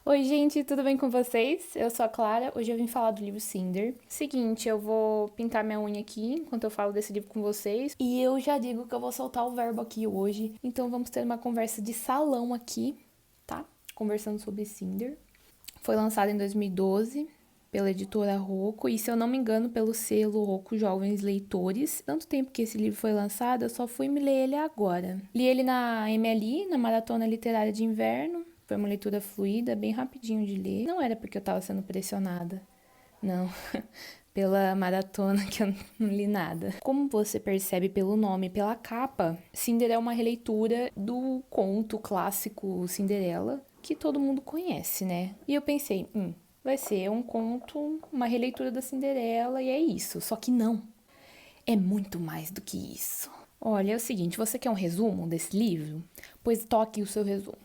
Oi, gente, tudo bem com vocês? Eu sou a Clara, hoje eu vim falar do livro Cinder. Seguinte, eu vou pintar minha unha aqui enquanto eu falo desse livro com vocês. E eu já digo que eu vou soltar o verbo aqui hoje. Então vamos ter uma conversa de salão aqui, tá? Conversando sobre Cinder. Foi lançado em 2012 pela editora Rocco e, se eu não me engano, pelo selo Rocco Jovens Leitores. Tanto tempo que esse livro foi lançado, eu só fui me ler ele agora. Li ele na MLI, na Maratona Literária de Inverno. Foi uma leitura fluida, bem rapidinho de ler. Não era porque eu tava sendo pressionada, não. Pela maratona que eu não li nada. Como você percebe pelo nome e pela capa, Cinder é uma releitura do conto clássico Cinderela, que todo mundo conhece, né? E eu pensei, vai ser um conto, uma releitura da Cinderela e é isso. Só que não. É muito mais do que isso. Olha, é o seguinte, você quer um resumo desse livro? Pois toque o seu resumo.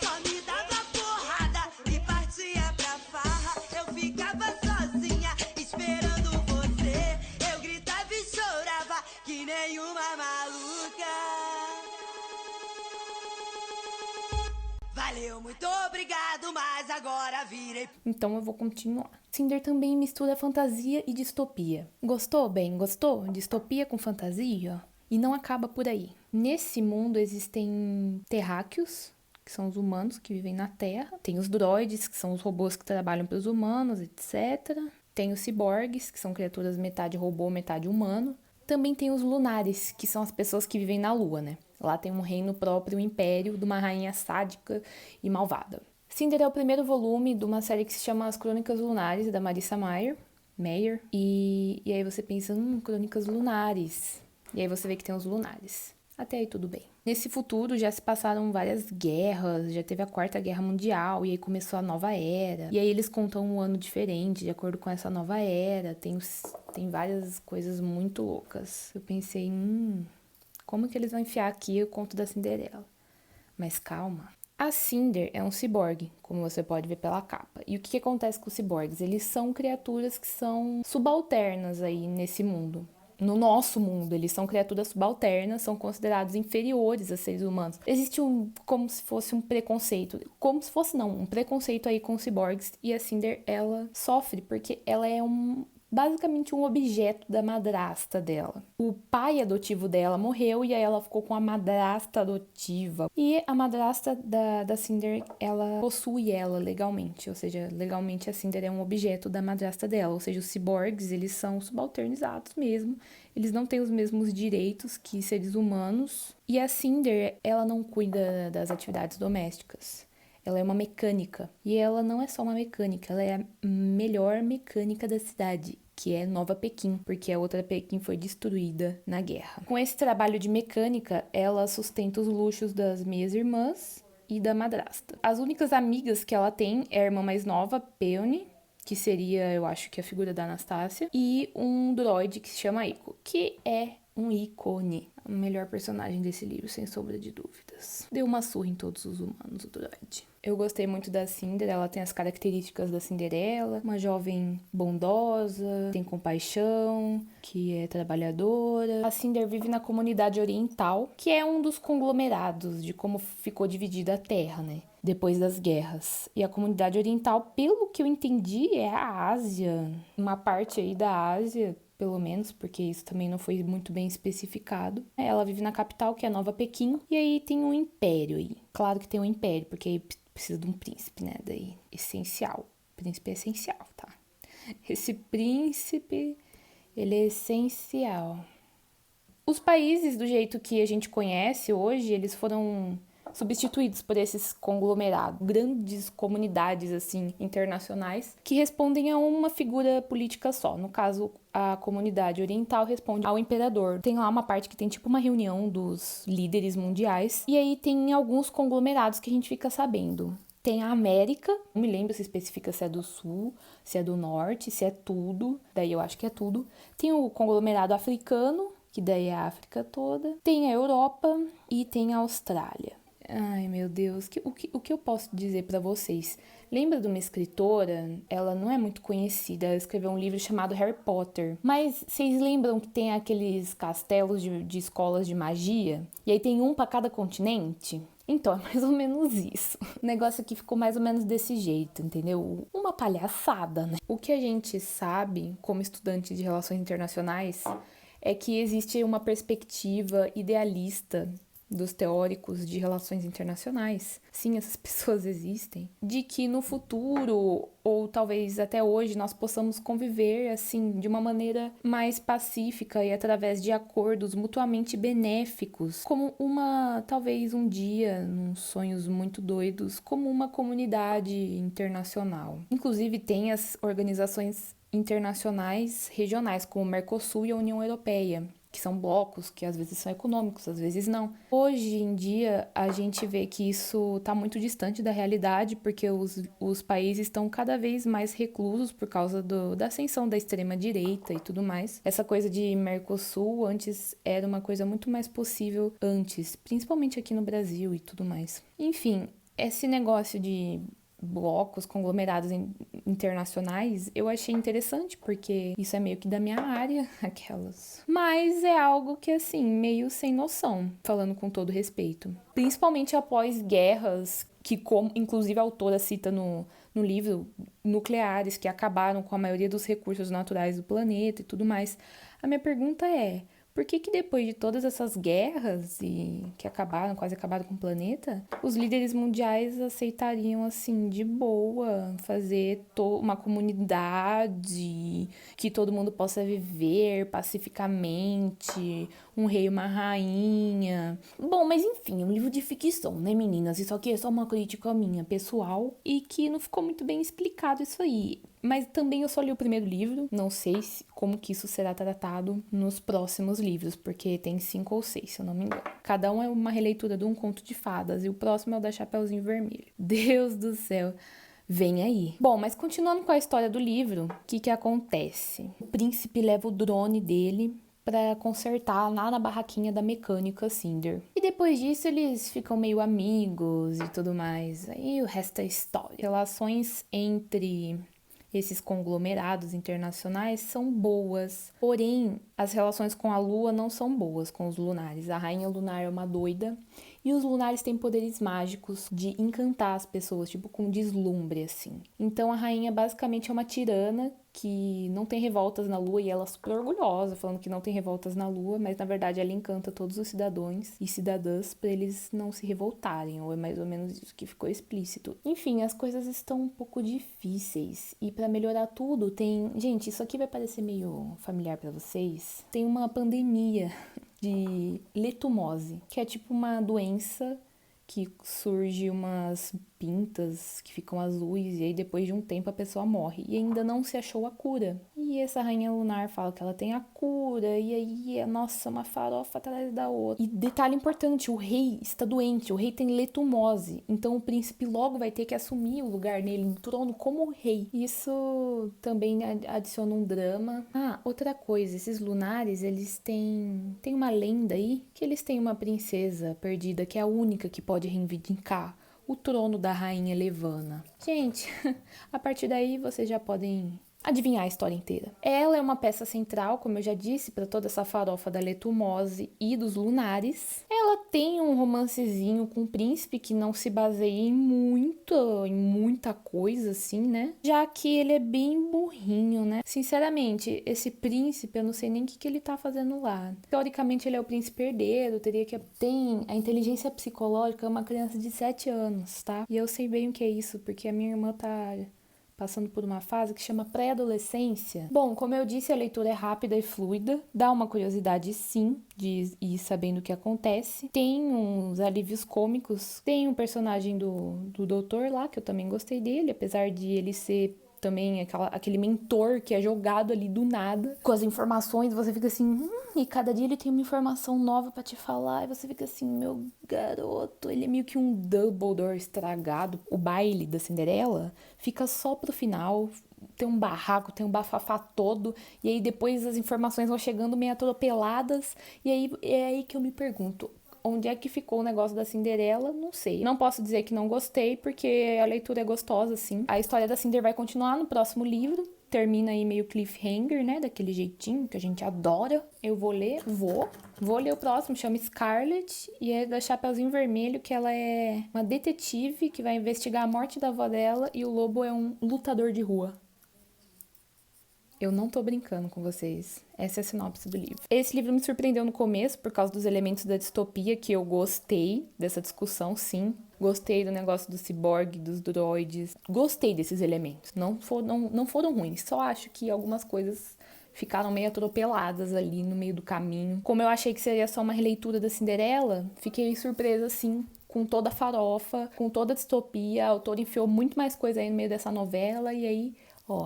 Só me dava porrada e partia pra farra. Eu ficava sozinha esperando você. Eu gritava e chorava que nem uma maluca. Valeu, muito obrigado, mas agora virei. Então eu vou continuar. Cinder também mistura fantasia e distopia. Gostou? Bem, gostou? Distopia com fantasia? E não acaba por aí. Nesse mundo existem terráqueos, que são os humanos que vivem na Terra. Tem os droides, que são os robôs que trabalham para os humanos, etc. Tem os ciborgues, que são criaturas metade robô, metade humano. Também tem os lunares, que são as pessoas que vivem na Lua, né? Lá tem um reino próprio, um império de uma rainha sádica e malvada. Cinder é o primeiro volume de uma série que se chama As Crônicas Lunares, da Marissa Meyer. E aí você pensa, Crônicas Lunares. E aí você vê que tem os lunares. Até aí tudo bem. Nesse futuro já se passaram várias guerras, já teve a Quarta Guerra Mundial, e aí começou a nova era. E aí eles contam um ano diferente, de acordo com essa nova era. Tem várias coisas muito loucas. Eu pensei, como que eles vão enfiar aqui o conto da Cinderela? Mas calma. A Cinder é um ciborgue, como você pode ver pela capa. E o que acontece com os ciborgues? Eles são criaturas que são subalternas aí nesse mundo. No nosso mundo, eles são criaturas subalternas, são considerados inferiores a seres humanos. Existe como se fosse um preconceito. Como se fosse, não, um preconceito aí com os ciborgues. E a Cinder, ela sofre porque ela é basicamente um objeto da madrasta dela. O pai adotivo dela morreu e aí ela ficou com a madrasta adotiva. E a madrasta da Cinder, ela possui ela legalmente. Ou seja, legalmente a Cinder é um objeto da madrasta dela. Ou seja, os ciborgues, eles são subalternizados mesmo. Eles não têm os mesmos direitos que seres humanos. E a Cinder, ela não cuida das atividades domésticas. Ela é uma mecânica. E ela não é só uma mecânica, ela é a melhor mecânica da cidade, que é Nova Pequim, porque a outra Pequim foi destruída na guerra. Com esse trabalho de mecânica, ela sustenta os luxos das meias irmãs e da madrasta. As únicas amigas que ela tem é a irmã mais nova, Peony, que seria, eu acho que a figura da Anastácia, e um droide que se chama Eiko, que é um ícone. O melhor personagem desse livro, sem sombra de dúvidas. Deu uma surra em todos os humanos, o droide. Eu gostei muito da Cinder, ela tem as características da Cinderela, uma jovem bondosa, tem compaixão, que é trabalhadora. A Cinder vive na comunidade oriental, que é um dos conglomerados de como ficou dividida a Terra, né? Depois das guerras. E a comunidade oriental, pelo que eu entendi, é a Ásia. Uma parte aí da Ásia, pelo menos, porque isso também não foi muito bem especificado. Ela vive na capital, que é Nova Pequim, e aí tem um império aí. Claro que tem um império, porque aí precisa de um príncipe, né? Daí, essencial. O príncipe é essencial, tá? Esse príncipe, ele é essencial. Os países, do jeito que a gente conhece hoje, eles foram substituídos por esses conglomerados, grandes comunidades assim internacionais que respondem a uma figura política só. No caso, a comunidade oriental responde ao imperador. Tem lá uma parte que tem tipo uma reunião dos líderes mundiais e aí tem alguns conglomerados que a gente fica sabendo. Tem a América, não me lembro se especifica se é do Sul, se é do Norte, se é tudo, daí eu acho que é tudo. Tem o conglomerado africano, que daí é a África toda. Tem a Europa e tem a Austrália. Ai, meu Deus, o que eu posso dizer pra vocês? Lembra de uma escritora? Ela não é muito conhecida, ela escreveu um livro chamado Harry Potter. Mas vocês lembram que tem aqueles castelos de escolas de magia? E aí tem um pra cada continente? Então, é mais ou menos isso. O negócio aqui ficou mais ou menos desse jeito, entendeu? Uma palhaçada, né? O que a gente sabe, como estudante de relações internacionais, é que existe uma perspectiva idealista dos teóricos de relações internacionais, sim, essas pessoas existem, de que no futuro, ou talvez até hoje, nós possamos conviver, assim, de uma maneira mais pacífica e através de acordos mutuamente benéficos, como talvez um dia, num sonhos muito doidos, como uma comunidade internacional. Inclusive, tem as organizações internacionais regionais, como o Mercosul e a União Europeia, que são blocos que às vezes são econômicos, às vezes não. Hoje em dia, a gente vê que isso está muito distante da realidade, porque os países estão cada vez mais reclusos por causa da ascensão da extrema-direita e tudo mais. Essa coisa de Mercosul antes era uma coisa muito mais possível antes, principalmente aqui no Brasil e tudo mais. Enfim, esse negócio de blocos, conglomerados internacionais, eu achei interessante, porque isso é meio que da minha área, aquelas. Mas é algo que, assim, meio sem noção, falando com todo respeito. Principalmente após guerras, que como, inclusive a autora cita no livro, nucleares, que acabaram com a maioria dos recursos naturais do planeta e tudo mais. A minha pergunta é: por que depois de todas essas guerras e que quase acabaram com o planeta, os líderes mundiais aceitariam, assim, de boa, fazer uma comunidade que todo mundo possa viver pacificamente, um rei e uma rainha? Bom, mas enfim, é um livro de ficção, né, meninas? Isso aqui é só uma crítica minha, pessoal, e que não ficou muito bem explicado isso aí. Mas também eu só li o primeiro livro, não sei como que isso será tratado nos próximos livros, porque tem 5 ou 6, se eu não me engano. Cada um é uma releitura de um conto de fadas, e o próximo é o da Chapeuzinho Vermelho. Deus do céu, vem aí. Bom, mas continuando com a história do livro, o que acontece? O príncipe leva o drone dele pra consertar lá na barraquinha da mecânica Cinder. E depois disso eles ficam meio amigos e tudo mais. Aí o resto é história. Relações entre esses conglomerados internacionais são boas, porém as relações com a Lua não são boas com os lunares. A rainha lunar é uma doida e os lunares têm poderes mágicos de encantar as pessoas, tipo com deslumbre, assim. Então a rainha basicamente é uma tirana que não tem revoltas na Lua, e ela é super orgulhosa, falando que não tem revoltas na Lua, mas na verdade ela encanta todos os cidadãos e cidadãs para eles não se revoltarem, ou é mais ou menos isso que ficou explícito. Enfim, as coisas estão um pouco difíceis, e para melhorar tudo tem... Gente, isso aqui vai parecer meio familiar para vocês. Tem uma pandemia de letumose, que é tipo uma doença que surge umas pintas que ficam azuis, e aí depois de um tempo a pessoa morre, e ainda não se achou a cura. E essa rainha lunar fala que ela tem a cura, e aí é, nossa, uma farofa atrás da outra. E detalhe importante, o rei está doente, o rei tem letumose, então o príncipe logo vai ter que assumir o lugar nele no trono como rei. Isso também adiciona um drama. Ah, outra coisa, esses lunares, eles têm uma lenda aí, que eles têm uma princesa perdida, que é a única que pode reivindicar o trono da rainha Levana. Gente, a partir daí vocês já podem adivinhar a história inteira. Ela é uma peça central, como eu já disse, para toda essa farofa da letumose e dos lunares. Ela tem um romancezinho com o príncipe que não se baseia em muita coisa, assim, né? Já que ele é bem burrinho, né? Sinceramente, esse príncipe, eu não sei nem o que ele tá fazendo lá. Teoricamente, ele é o príncipe herdeiro, tem a inteligência psicológica, é uma criança de 7 anos, tá? E eu sei bem o que é isso, porque a minha irmã tá passando por uma fase que chama pré-adolescência. Bom, como eu disse, a leitura é rápida e fluida, dá uma curiosidade sim de ir sabendo o que acontece. Tem uns alívios cômicos, tem um personagem do doutor lá, que eu também gostei dele, apesar de ele ser também aquele mentor que é jogado ali do nada, com as informações, você fica assim, e cada dia ele tem uma informação nova pra te falar, e você fica assim, meu garoto, ele é meio que um Dumbledore estragado. O baile da Cinderela fica só pro final, tem um barraco, tem um bafafá todo, e aí depois as informações vão chegando meio atropeladas, e aí é aí que eu me pergunto, Onde é que ficou o negócio da Cinderela? Não sei. Não posso dizer que não gostei, porque a leitura é gostosa, sim. A história da Cinder vai continuar no próximo livro. Termina aí meio cliffhanger, né? Daquele jeitinho que a gente adora. Eu vou ler, Vou ler o próximo, chama Scarlett, e é da Chapeuzinho Vermelho, que ela é uma detetive que vai investigar a morte da avó dela, e o lobo é um lutador de rua. Eu não tô brincando com vocês. Essa é a sinopse do livro. Esse livro me surpreendeu no começo por causa dos elementos da distopia, que eu gostei dessa discussão, sim. Gostei do negócio do ciborgue, dos droids. Gostei desses elementos. Não foram ruins. Só acho que algumas coisas ficaram meio atropeladas ali no meio do caminho. Como eu achei que seria só uma releitura da Cinderela, fiquei surpresa, sim, com toda a farofa, com toda a distopia. A autora enfiou muito mais coisa aí no meio dessa novela, e aí...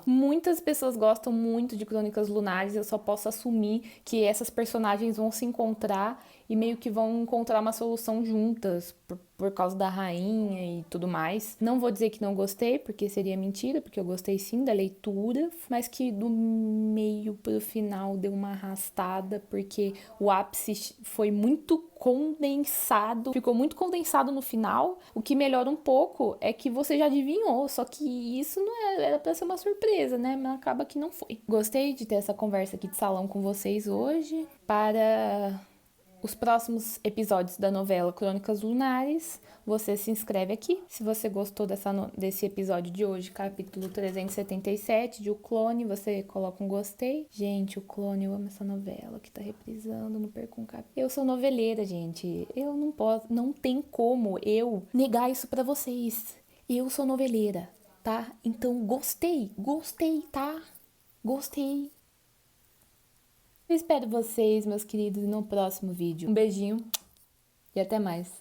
muitas pessoas gostam muito de Crônicas Lunares, eu só posso assumir que essas personagens vão se encontrar e meio que vão encontrar uma solução juntas por causa da rainha e tudo mais. Não vou dizer que não gostei, porque seria mentira, porque eu gostei sim da leitura, mas que do meio pro final deu uma arrastada, porque o ápice foi muito condensado, ficou muito condensado no final. O que melhora um pouco é que você já adivinhou, só que isso não era pra ser uma surpresa, né? Mas acaba que não foi. Gostei de ter essa conversa aqui de salão com vocês hoje. Para os próximos episódios da novela Crônicas Lunares, você se inscreve aqui. Se você gostou desse episódio de hoje, capítulo 377 de O Clone, você coloca um gostei. Gente, O Clone, eu amo essa novela que tá reprisando, não perco um capítulo. Eu sou noveleira, gente. Eu não posso, não tem como eu negar isso pra vocês. Eu sou noveleira, tá? Então gostei, tá? Gostei. Eu espero vocês, meus queridos, no próximo vídeo. Um beijinho e até mais.